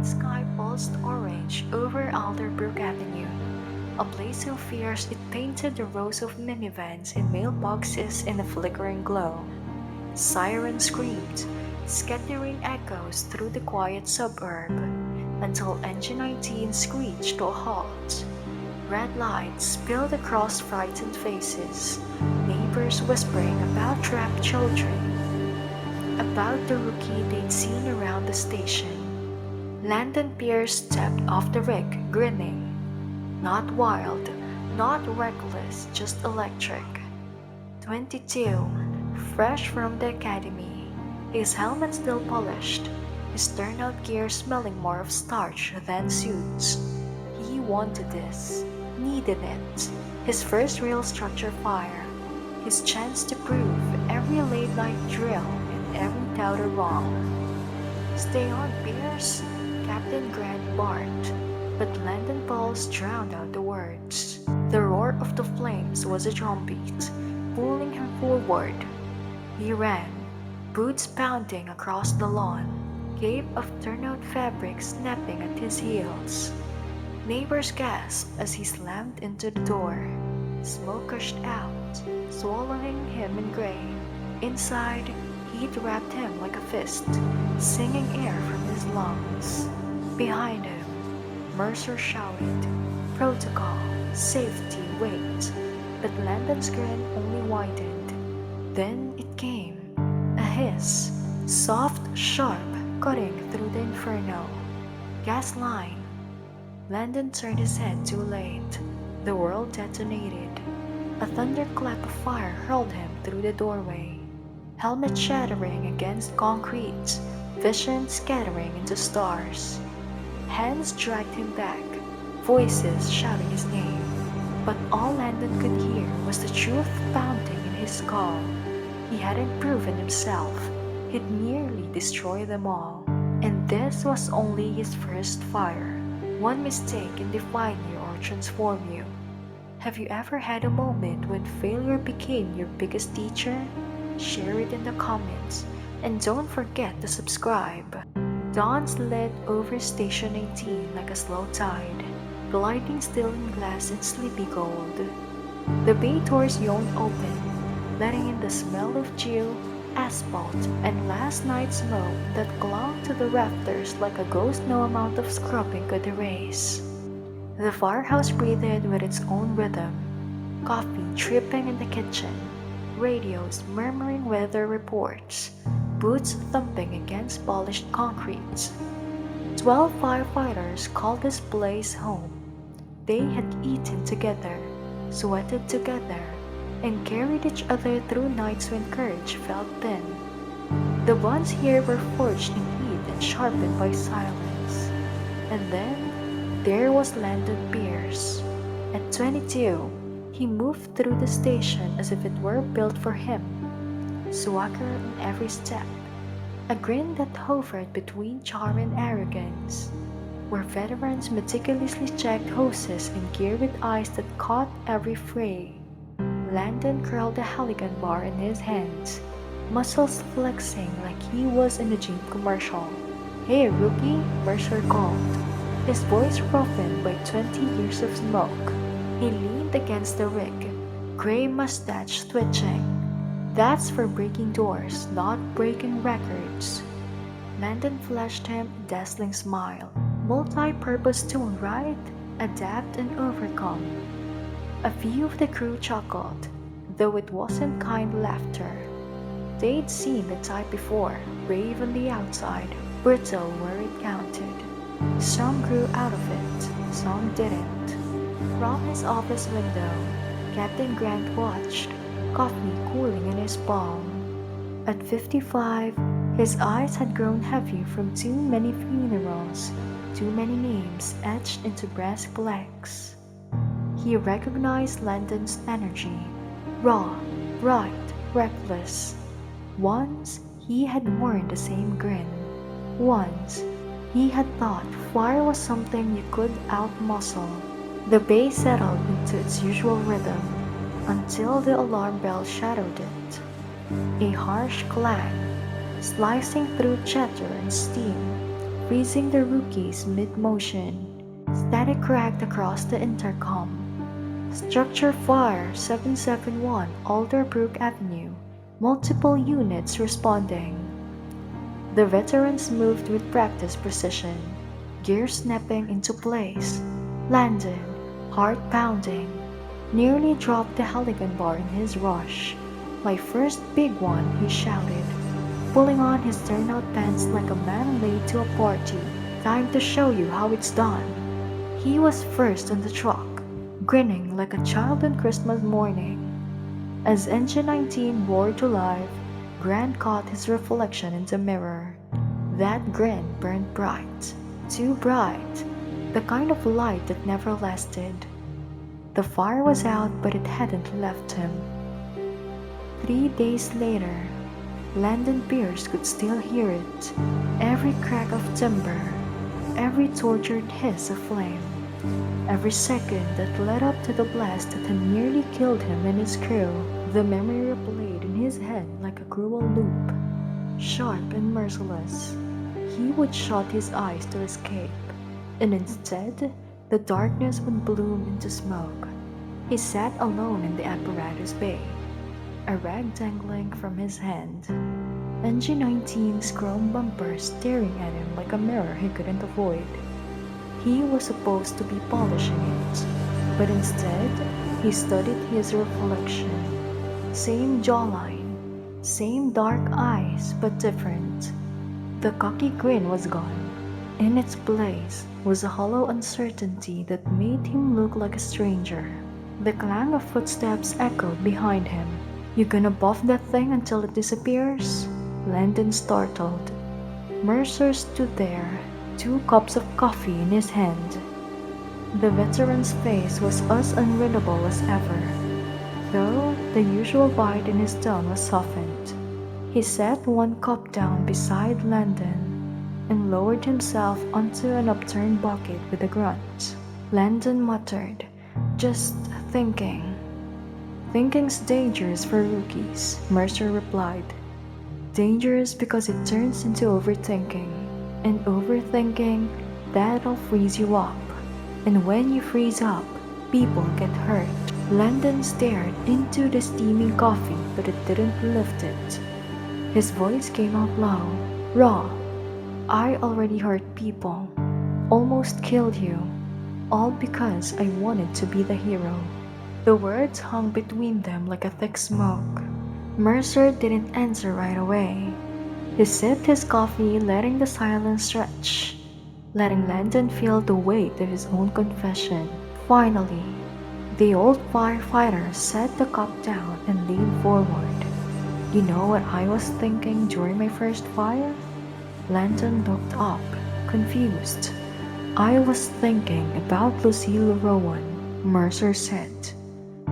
night sky pulsed orange over Alderbrook Avenue, a blaze so fierce it painted the rows of minivans and mailboxes in a flickering glow. Sirens screamed, scattering echoes through the quiet suburb, until Engine 19 screeched to a halt. Red lights spilled across frightened faces, neighbors whispering about trapped children, about the rookie they'd seen around the station. Landon Pierce stepped off the rig, grinning. Not wild, not reckless, just electric. 22, fresh from the academy, his helmet still polished, his turnout gear smelling more of starch than suits. He wanted this, needed it, his first real structure fire, his chance to prove every late night drill and every doubter wrong. Stay on, Pierce, Captain Grant barked, but Landon Pauls drowned out the words. The roar of the flames was a drumbeat, pulling him forward. He ran, boots pounding across the lawn, cape of turnout fabric snapping at his heels. Neighbors gasped as he slammed into the door. Smoke gushed out, swallowing him in gray. Inside, heat wrapped him like a fist, singing air from his lungs. Behind him, Mercer shouted, "Protocol, safety, wait." But Landon's grin only widened. Then it came, a hiss, soft, sharp, cutting through the inferno. Gas line. Landon turned his head too late. The world detonated. A thunderclap of fire hurled him through the doorway. Helmet shattering against concrete, vision scattering into stars. Hands dragged him back, voices shouting his name. But all Landon could hear was the truth pounding in his skull. He hadn't proven himself. He'd nearly destroyed them all. And this was only his first fire. One mistake can define you or transform you. Have you ever had a moment when failure became your biggest teacher? Share it in the comments. And don't forget to subscribe. Dawn slid over Station 18 like a slow tide, gliding still in glass and sleepy gold. The bay doors yawned open, letting in the smell of dew, asphalt, and last night's smoke that clung to the rafters like a ghost no amount of scrubbing could erase. The firehouse breathed with its own rhythm, coffee dripping in the kitchen, radios murmuring weather reports, boots thumping against polished concrete. 12 firefighters called this place home. They had eaten together, sweated together, and carried each other through nights when courage felt thin. The bonds here were forged in heat and sharpened by silence. And then there was Landon Pierce. At 22, he moved through the station as if it were built for him. Swagger in every step, a grin that hovered between charm and arrogance, where veterans meticulously checked hoses and gear with eyes that caught every fray. Landon curled a Halligan bar in his hands, muscles flexing like he was in a gym commercial. "Hey, rookie," Mercer called, his voice roughened by 20 years of smoke. He leaned against the rig, gray mustache twitching. "That's for breaking doors, not breaking records." Landon flashed him a dazzling smile. Multi-purpose tool, right? Adapt and overcome. A few of the crew chuckled, though it wasn't kind laughter. They'd seen the type before, brave on the outside, brittle where it counted. Some grew out of it, some didn't. From his office window, Captain Grant watched, coffee cooling in his palm. At 55, his eyes had grown heavy from too many funerals, too many names etched into brass plaques. He recognized Landon's energy, raw, bright, reckless. Once, he had worn the same grin. Once, he had thought fire was something you could outmuscle. The bay settled into its usual rhythm, until the alarm bell shadowed it. A harsh clang, slicing through chatter and steam. freezing the rookies mid-motion. Static cracked across the intercom. Structure fire 771 Alderbrook Avenue. Multiple units responding. The veterans moved with practiced precision, gear snapping into place. Landon, heart pounding, nearly dropped the Halligan bar in his rush. My first big one, he shouted, pulling on his turnout pants like a man late to a party. Time to show you how it's done. He was first on the truck, grinning like a child on Christmas morning. As Engine 19 roared to life, Grant caught his reflection in the mirror. That grin burned bright, too bright, the kind of light that never lasted. The fire was out, but it hadn't left him. 3 days later, Landon Pierce could still hear it, every crack of timber, every tortured hiss of flame, every second that led up to the blast that had nearly killed him and his crew. The memory replayed in his head like a cruel loop, sharp and merciless. He would shut his eyes to escape, and instead, the darkness would bloom into smoke. He sat alone in the apparatus bay, a rag dangling from his hand. NG-19's chrome bumper staring at him like a mirror he couldn't avoid. He was supposed to be polishing it, but instead, he studied his reflection. Same jawline, same dark eyes, but different. The cocky grin was gone. In its place was a hollow uncertainty that made him look like a stranger. The clang of footsteps echoed behind him. "You gonna buff that thing until it disappears?" Landon startled. Mercer stood there, 2 cups of coffee in his hand. The veteran's face was as unreadable as ever, though the usual bite in his tone was softened. He set 1 cup down beside Landon and lowered himself onto an upturned bucket with a grunt. Landon muttered, "Just thinking." "Thinking's dangerous for rookies," Mercer replied. "Dangerous because it turns into overthinking. And overthinking, that'll freeze you up. And when you freeze up, people get hurt." Landon stared into the steaming coffee, but it didn't lift it. His voice came out low, raw. "I already hurt people. Almost killed you. All because I wanted to be the hero." The words hung between them like a thick smoke. Mercer didn't answer right away. He sipped his coffee, letting the silence stretch, letting Landon feel the weight of his own confession. Finally, the old firefighter set the cup down and leaned forward. "You know what I was thinking during my first fire?" Landon looked up, confused. "I was thinking about Lucille Rowan," Mercer said.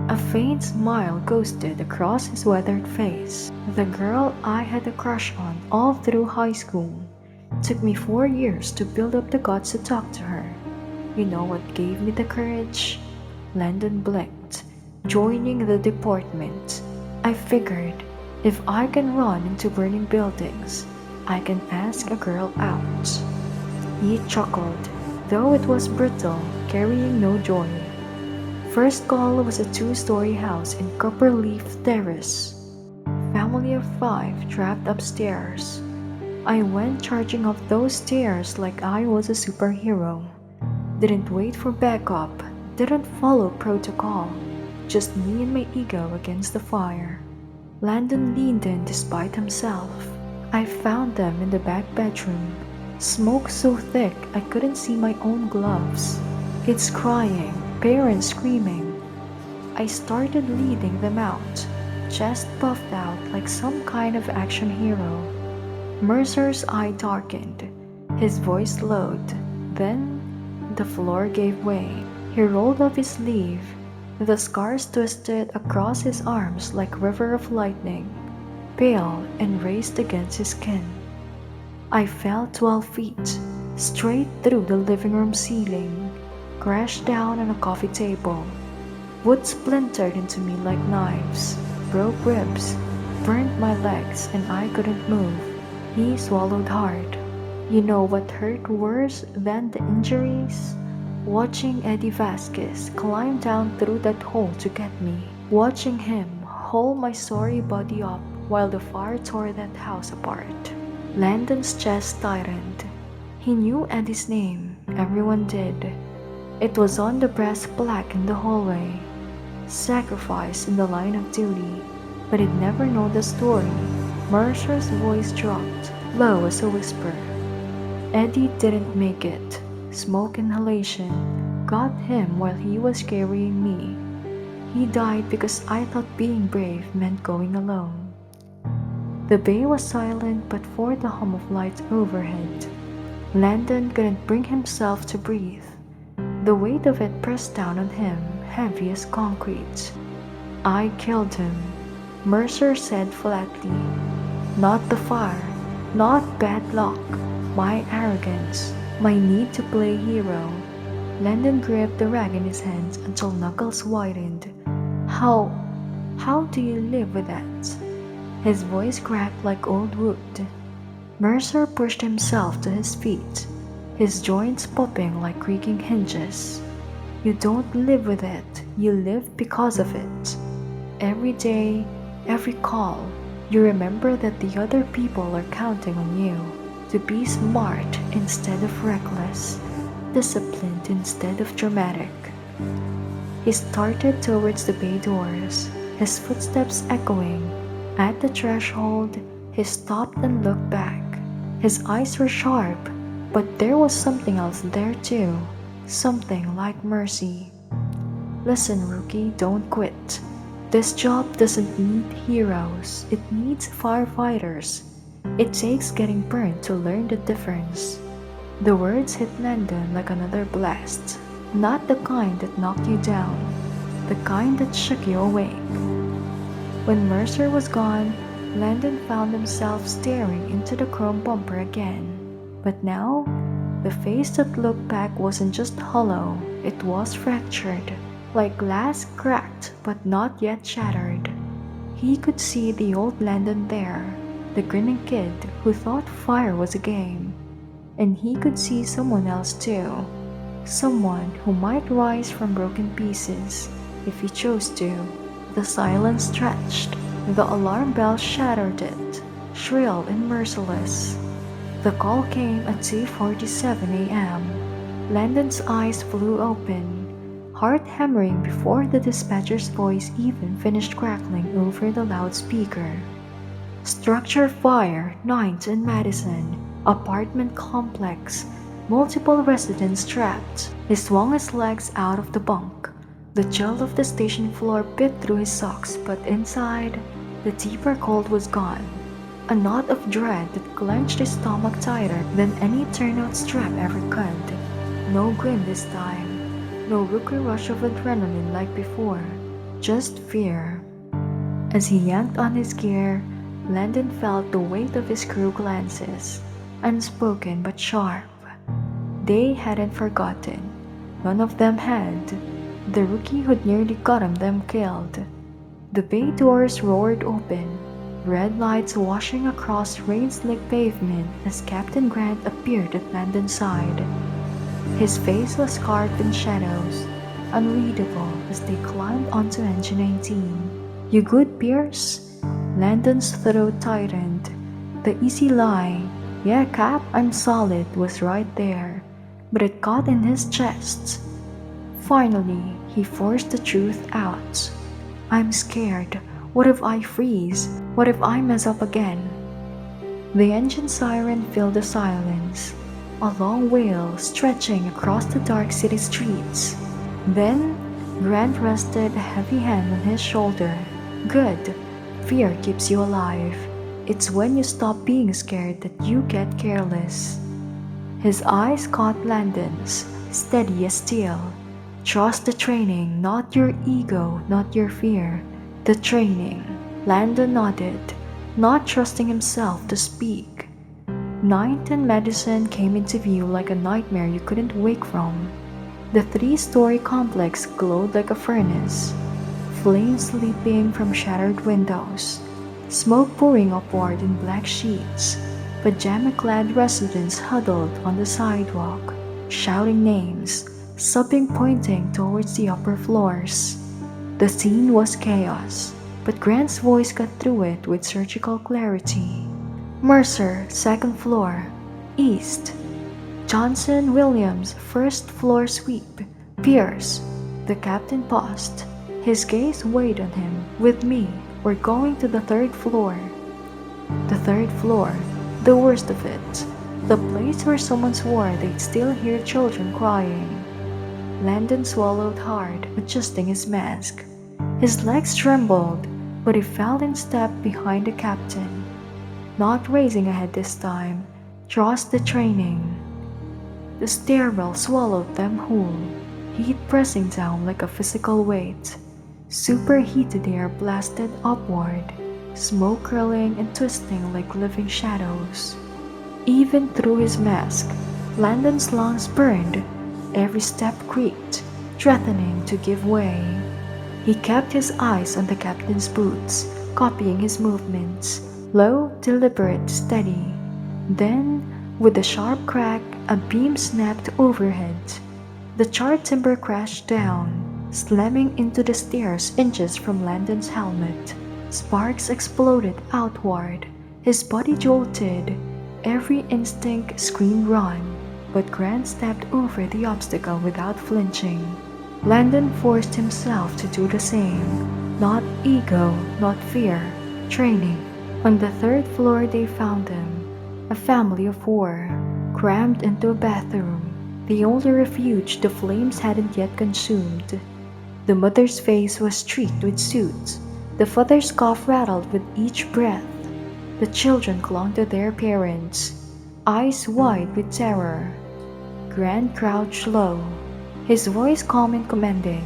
A faint smile ghosted across his weathered face. "The girl I had a crush on all through high school. Took me 4 years to build up the guts to talk to her. You know what gave me the courage?" Landon blinked, joining the deportment. "I figured, if I can run into burning buildings, I can ask a girl out." He chuckled, though it was brittle, carrying no joy. First call was a 2-story house in Copperleaf Terrace. Family of 5 trapped upstairs. I went charging up those stairs like I was a superhero. Didn't wait for backup, didn't follow protocol. Just me and my ego against the fire. Landon leaned in despite himself. I found them in the back bedroom. Smoke so thick I couldn't see my own gloves. Kids crying, parents screaming. I started leading them out, chest puffed out like some kind of action hero. Mercer's eye darkened, his voice slowed. Then the floor gave way. He rolled up his sleeve. The scars twisted across his arms like river of lightning, pale and raised against his skin. I fell 12 feet, straight through the living room ceiling, crashed down on a coffee table. Wood splintered into me like knives, broke ribs, burned my legs, and I couldn't move. He swallowed hard. You know what hurt worse than the injuries? Watching Eddie Vasquez climb down through that hole to get me. Watching him haul my sorry body up while the fire tore that house apart. Landon's chest tightened. He knew Eddie's name. Everyone did. It was on the brass plaque in the hallway. Sacrifice in the line of duty. But he'd never known the story. Mercer's voice dropped, low as a whisper. Eddie didn't make it. Smoke inhalation got him while he was carrying me. He died because I thought being brave meant going alone. The bay was silent but for the hum of lights overhead. Landon couldn't bring himself to breathe. The weight of it pressed down on him, heavy as concrete. I killed him, Mercer said flatly. Not the fire, not bad luck, my arrogance, my need to play hero. Landon gripped the rag in his hands until knuckles whitened. How, how do you live with that? His voice cracked like old wood. Mercer pushed himself to his feet, his joints popping like creaking hinges. You don't live with it, you live because of it. Every day, every call, you remember that the other people are counting on you to be smart instead of reckless, disciplined instead of dramatic. He started towards the bay doors, his footsteps echoing. At the threshold, he stopped and looked back. His eyes were sharp, but there was something else there too, something like mercy. Listen, rookie, don't quit. This job doesn't need heroes, it needs firefighters. It takes getting burned to learn the difference. The words hit Landon like another blast, not the kind that knocked you down, the kind that shook you awake. When Mercer was gone, Landon found himself staring into the chrome bumper again. But now, the face that looked back wasn't just hollow, it was fractured, like glass cracked but not yet shattered. He could see the old Landon there, the grinning kid who thought fire was a game. And he could see someone else too, someone who might rise from broken pieces if he chose to. The silence stretched. The alarm bell shattered it, shrill and merciless. The call came at 2:47 a.m. Landon's eyes flew open, heart hammering before the dispatcher's voice even finished crackling over the loudspeaker. Structure fire, 9th and Madison, apartment complex, multiple residents trapped. He swung his legs out of the bunk. The chill of the station floor bit through his socks, but inside, the deeper cold was gone. A knot of dread that clenched his stomach tighter than any turnout strap ever could. No grin this time. No rookie rush of adrenaline like before. Just fear. As he yanked on his gear, Landon felt the weight of his crew glances, unspoken but sharp. They hadn't forgotten. None of them had. The rookie who'd nearly gotten them killed. The bay doors roared open, red lights washing across rain-slick pavement as Captain Grant appeared at Landon's side. His face was carved in shadows, unreadable as they climbed onto engine 19. You good, Pierce? Landon's throat tightened. The easy lie, "Yeah, Cap, I'm solid," was right there, but it caught in his chest. Finally, he forced the truth out. "I'm scared. What if I freeze? What if I mess up again?" The engine siren filled the silence, a long wail stretching across the dark city streets. Then, Grant rested a heavy hand on his shoulder. "Good. Fear keeps you alive. It's when you stop being scared that you get careless." His eyes caught Landon's, steady as steel. "Trust the training, not your ego, not your fear. The training." Landon nodded, not trusting himself to speak. 9th and Madison came into view like a nightmare you couldn't wake from. The 3-story complex glowed like a furnace, flames leaping from shattered windows, smoke pouring upward in black sheets. Pajama-clad residents huddled on the sidewalk, shouting names, some pointing towards the upper floors. The scene was chaos, but Grant's voice cut through it with surgical clarity. Mercer, second floor. East. Johnson Williams, first floor sweep. Pierce. The captain paused. His gaze weighed on him. With me, we're going to the third floor. The third floor. The worst of it. The place where someone swore they'd still hear children crying. Landon swallowed hard, adjusting his mask. His legs trembled, but he fell in step behind the captain. Not racing ahead this time, trust the training. The stairwell swallowed them whole, heat pressing down like a physical weight. Superheated air blasted upward, smoke curling and twisting like living shadows. Even through his mask, Landon's lungs burned. Every step creaked, threatening to give way. He kept his eyes on the captain's boots, copying his movements, low, deliberate, steady. Then, with a sharp crack, a beam snapped overhead. The charred timber crashed down, slamming into the stairs inches from Landon's helmet. Sparks exploded outward. His body jolted. Every instinct screamed run, but Grant stepped over the obstacle without flinching. Landon forced himself to do the same. Not ego, not fear, training. On the third floor they found them, a family of four, crammed into a bathroom, the only refuge the flames hadn't yet consumed. The mother's face was streaked with soot. The father's cough rattled with each breath. The children clung to their parents, eyes wide with terror. Grant crouched low, his voice calm and commanding.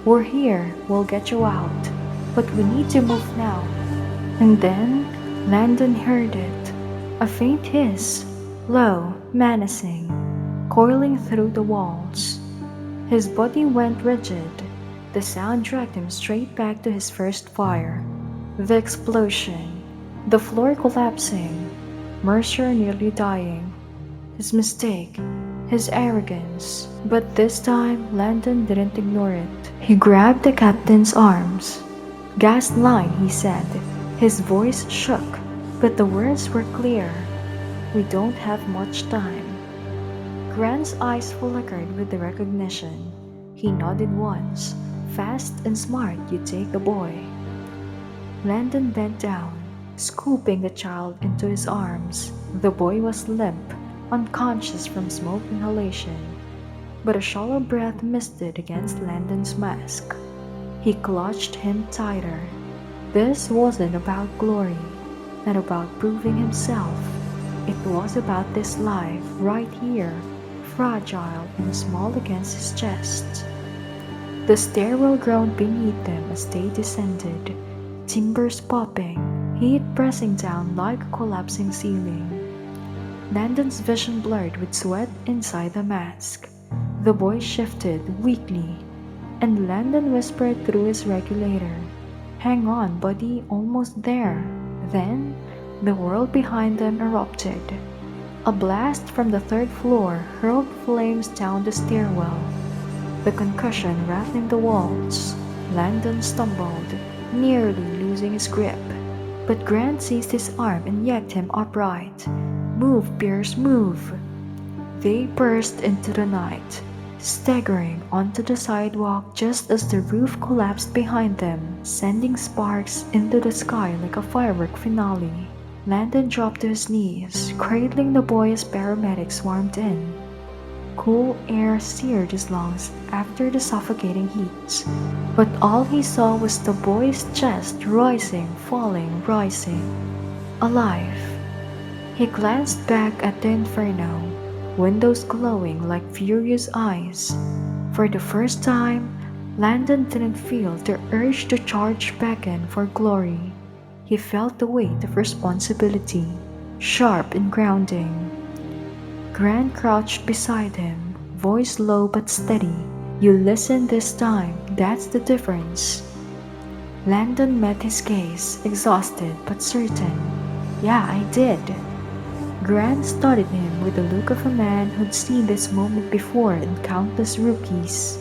"We're here, we'll get you out, but we need to move now." And then Landon heard it, a faint hiss, low, menacing, coiling through the walls. His body went rigid. The sound dragged him straight back to his first fire. The explosion, the floor collapsing, Mercer nearly dying. His mistake, his arrogance. But this time, Landon didn't ignore it. He grabbed the captain's arms. "Gas line," he said. His voice shook, but the words were clear. "We don't have much time." Grant's eyes flickered with the recognition. He nodded once. "Fast and smart, you take the boy." Landon bent down, scooping the child into his arms. The boy was limp, unconscious from smoke inhalation, but a shallow breath misted against Landon's mask. He clutched him tighter. This wasn't about glory, not about proving himself. It was about this life, right here, fragile and small against his chest. The stairwell groaned beneath them as they descended, timbers popping, heat pressing down like a collapsing ceiling. Landon's vision blurred with sweat inside the mask. The boy shifted weakly, and Landon whispered through his regulator, "Hang on, buddy, almost there." Then, the world behind them erupted. A blast from the third floor hurled flames down the stairwell, the concussion rattling the walls. Landon stumbled, nearly losing his grip, but Grant seized his arm and yanked him upright. "Move, Pierce, move!" They burst into the night, staggering onto the sidewalk just as the roof collapsed behind them, sending sparks into the sky like a firework finale. Landon dropped to his knees, cradling the boy as paramedics swarmed in. Cool air seared his lungs after the suffocating heat, but all he saw was the boy's chest rising, falling, rising. Alive. He glanced back at the inferno, windows glowing like furious eyes. For the first time, Landon didn't feel the urge to charge back in for glory. He felt the weight of responsibility, sharp and grounding. Grant crouched beside him, voice low but steady. "You listened this time, that's the difference." Landon met his gaze, exhausted but certain. "Yeah, I did." Grant studied him with the look of a man who'd seen this moment before in countless rookies.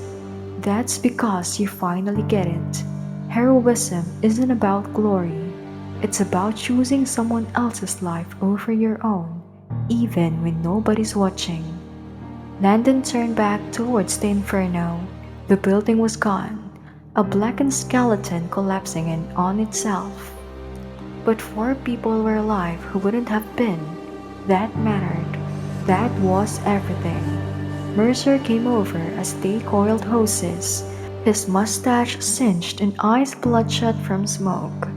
That's because you finally get it. Heroism isn't about glory. It's about choosing someone else's life over your own, even when nobody's watching. Landon turned back towards the inferno. The building was gone, a blackened skeleton collapsing in on itself. But four people were alive who wouldn't have been. That mattered. That was everything. Mercer came over as they coiled hoses, his mustache singed and eyes bloodshot from smoke.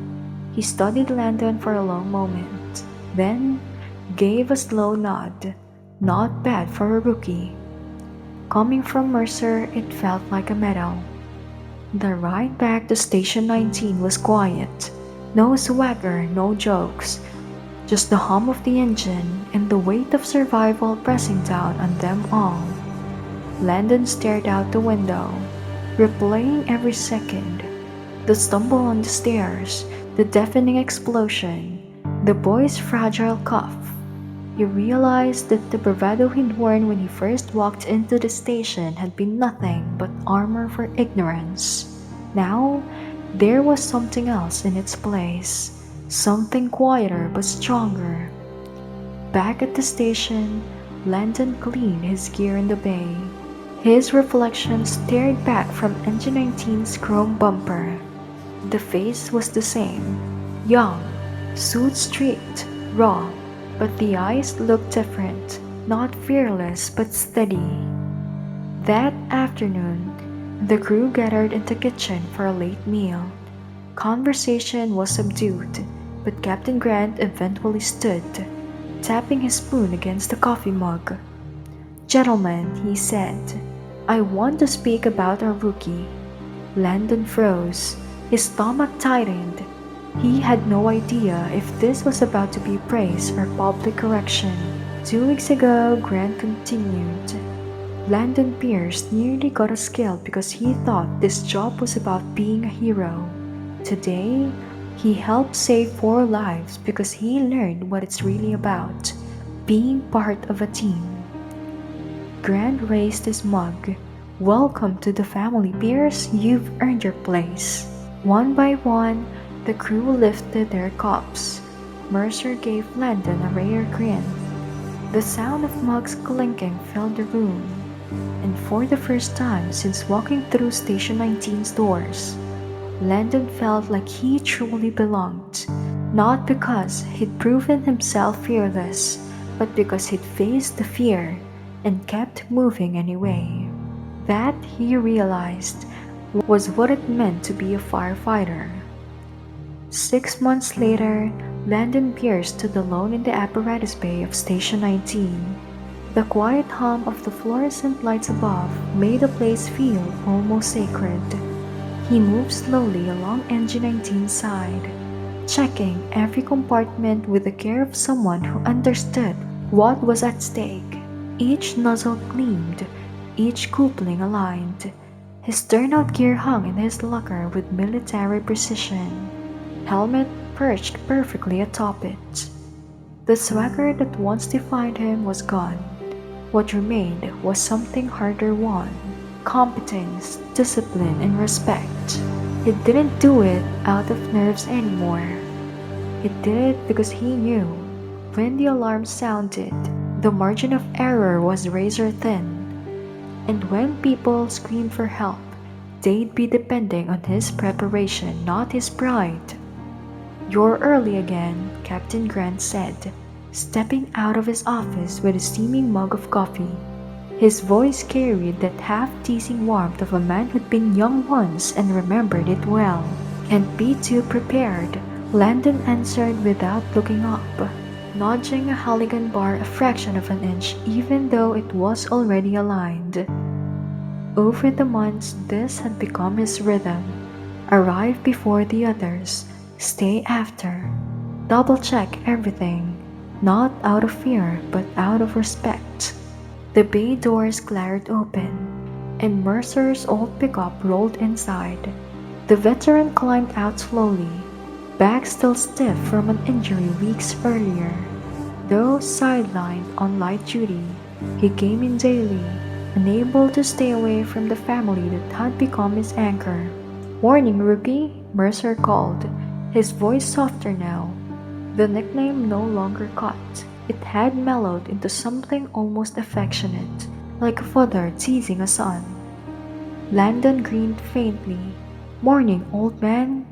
He studied Landon for a long moment, then gave a slow nod. Not bad for a rookie. Coming from Mercer, it felt like a medal. The ride back to Station 19 was quiet. No swagger, no jokes. Just the hum of the engine and the weight of survival pressing down on them all. Landon stared out the window, replaying every second. The stumble on the stairs, the deafening explosion, the boy's fragile cough. He realized that the bravado he'd worn when he first walked into the station had been nothing but armor for ignorance. Now, there was something else in its place, something quieter but stronger. Back at the station, Landon cleaned his gear in the bay. His reflection stared back from Engine 19's chrome bumper. The face was the same, young, suit streaked, raw, but the eyes looked different, not fearless but steady. That afternoon, the crew gathered in the kitchen for a late meal. Conversation was subdued, but Captain Grant eventually stood, tapping his spoon against the coffee mug. "Gentlemen," he said, "I want to speak about our rookie." Landon froze. His stomach tightened. He had no idea if this was about to be praise or public correction. 2 weeks ago, Grant continued. Landon Pierce nearly got a skill because he thought this job was about being a hero. Today, he helped save 4 lives because he learned what it's really about, being part of a team. Grant raised his mug. "Welcome to the family, Pierce. You've earned your place." One by one, the crew lifted their cups. Mercer gave Landon a rare grin. The sound of mugs clinking filled the room, and for the first time since walking through Station 19's doors, Landon felt like he truly belonged, not because he'd proven himself fearless, but because he'd faced the fear and kept moving anyway. That, he realized, was what it meant to be a firefighter. 6 months later, Landon Pierce stood alone in the apparatus bay of Station 19. The quiet hum of the fluorescent lights above made the place feel almost sacred. He moved slowly along Engine 19's side, checking every compartment with the care of someone who understood what was at stake. Each nozzle gleamed, each coupling aligned. His turnout gear hung in his locker with military precision. Helmet perched perfectly atop it. The swagger that once defined him was gone. What remained was something harder won: competence, discipline, and respect. He didn't do it out of nerves anymore. He did it because he knew when the alarm sounded, the margin of error was razor thin. And when people screamed for help, they'd be depending on his preparation, not his pride. "You're early again," Captain Grant said, stepping out of his office with a steaming mug of coffee. His voice carried that half-teasing warmth of a man who'd been young once and remembered it well. "Can't be too prepared," Landon answered without looking up, nudging a Halligan bar a fraction of an inch even though it was already aligned. Over the months, this had become his rhythm. Arrive before the others, stay after, double-check everything, not out of fear but out of respect. The bay doors clattered open, and Mercer's old pickup rolled inside. The veteran climbed out slowly, back still stiff from an injury weeks earlier. Though sidelined on light duty, he came in daily, unable to stay away from the family that had become his anchor. "Morning, rookie," Mercer called, his voice softer now. The nickname no longer cut. It had mellowed into something almost affectionate, like a father teasing a son. Landon grinned faintly. "Morning, old man."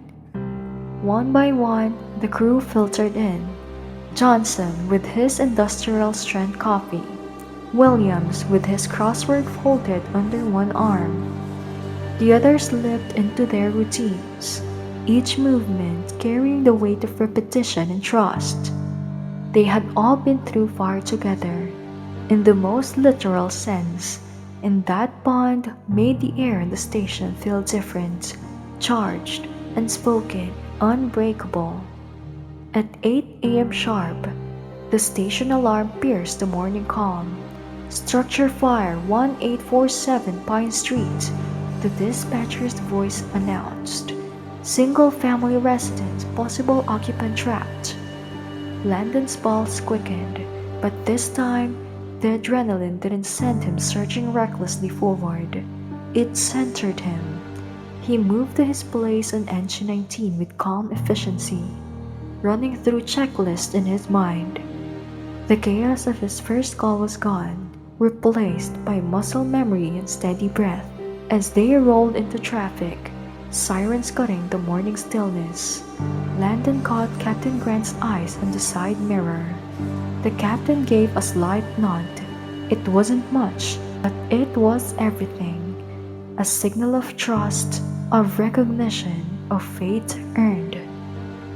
One by one, the crew filtered in. Johnson with his industrial strength coffee. Williams with his crossword folded under one arm. The others slipped into their routines, each movement carrying the weight of repetition and trust. They had all been through fire together, in the most literal sense, and that bond made the air in the station feel different, charged, unspoken, unbreakable. At 8 a.m. sharp, the station alarm pierced the morning calm. "Structure fire 1847 Pine Street," the dispatcher's voice announced. "Single family residence, possible occupant trapped." Landon's pulse quickened, but this time, the adrenaline didn't send him surging recklessly forward. It centered him. He moved to his place on engine 19 with calm efficiency, running through checklists in his mind. The chaos of his first call was gone, replaced by muscle memory and steady breath. As they rolled into traffic, sirens cutting the morning stillness, Landon caught Captain Grant's eyes on the side mirror. The captain gave a slight nod. It wasn't much, but it was everything. A signal of trust, of recognition, of fate earned.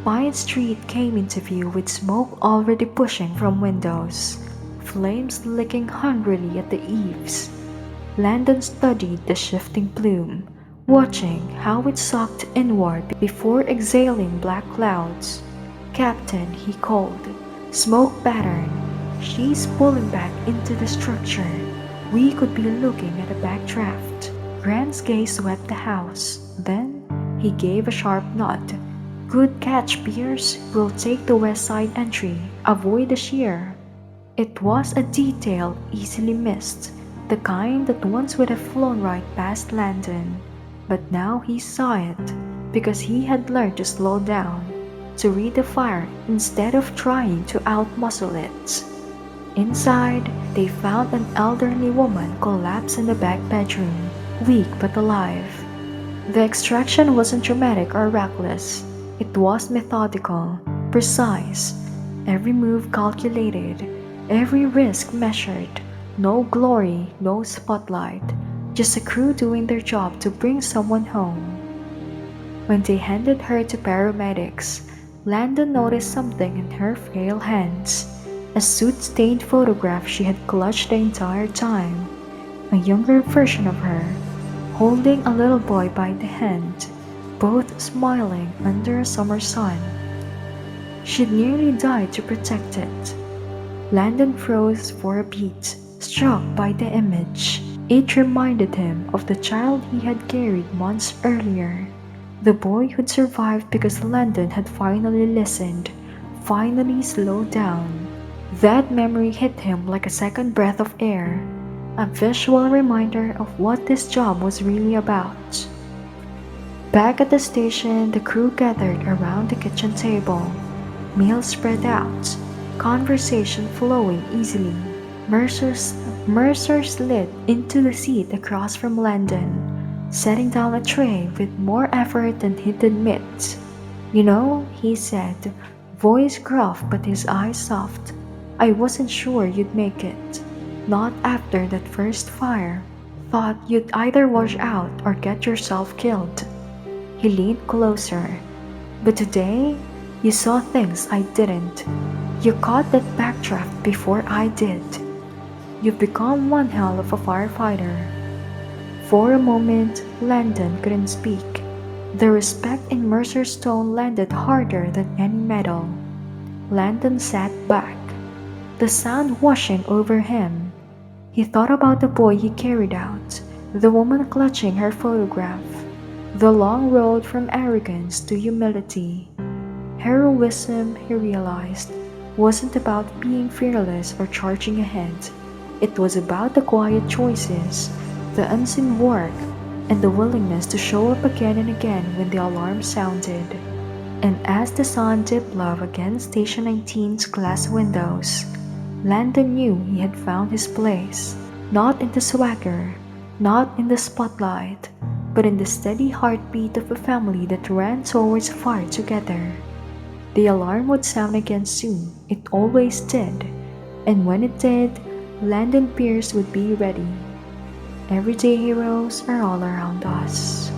Pine Street came into view with smoke already pushing from windows, flames licking hungrily at the eaves. Landon studied the shifting plume, watching how it sucked inward before exhaling black clouds. "Captain," he called, "smoke pattern. She's pulling back into the structure. We could be looking at a backdraft." Grant's gaze swept the house. Then he gave a sharp nod. "Good catch, Pierce. We'll take the west side entry. Avoid the sheer." It was a detail easily missed, the kind that once would have flown right past Landon. But now he saw it, because he had learned to slow down, to read the fire instead of trying to outmuscle it. Inside, they found an elderly woman collapsed in the back bedroom, weak but alive. The extraction wasn't dramatic or reckless. It was methodical, precise, every move calculated, every risk measured. No glory, no spotlight, just a crew doing their job to bring someone home. When they handed her to paramedics, Landon noticed something in her frail hands, a soot-stained photograph she had clutched the entire time, a younger version of her, holding a little boy by the hand, both smiling under a summer sun. She'd nearly died to protect it. Landon froze for a beat, struck by the image. It reminded him of the child he had carried months earlier, the boy who'd survived because Landon had finally listened, finally slowed down. That memory hit him like a second breath of air, a visual reminder of what this job was really about. Back at the station, the crew gathered around the kitchen table, meals spread out, conversation flowing easily. Mercer slid into the seat across from Landon, setting down a tray with more effort than he'd admit. "You know," he said, voice gruff but his eyes soft, "I wasn't sure you'd make it. Not after that first fire. Thought you'd either wash out or get yourself killed." He leaned closer. "But today, you saw things I didn't. You caught that backdraft before I did. You've become one hell of a firefighter." For a moment, Landon couldn't speak. The respect in Mercer's tone landed harder than any metal. Landon sat back, the sound washing over him. He thought about the boy he carried out, the woman clutching her photograph, the long road from arrogance to humility. Heroism, he realized, wasn't about being fearless or charging ahead. It was about the quiet choices, the unseen work, and the willingness to show up again and again when the alarm sounded. And as the sun dipped low against Station 19's glass windows, Landon knew he had found his place, not in the swagger, not in the spotlight, but in the steady heartbeat of a family that ran towards fire together. The alarm would sound again soon, it always did, and when it did, Landon Pierce would be ready. Everyday heroes are all around us.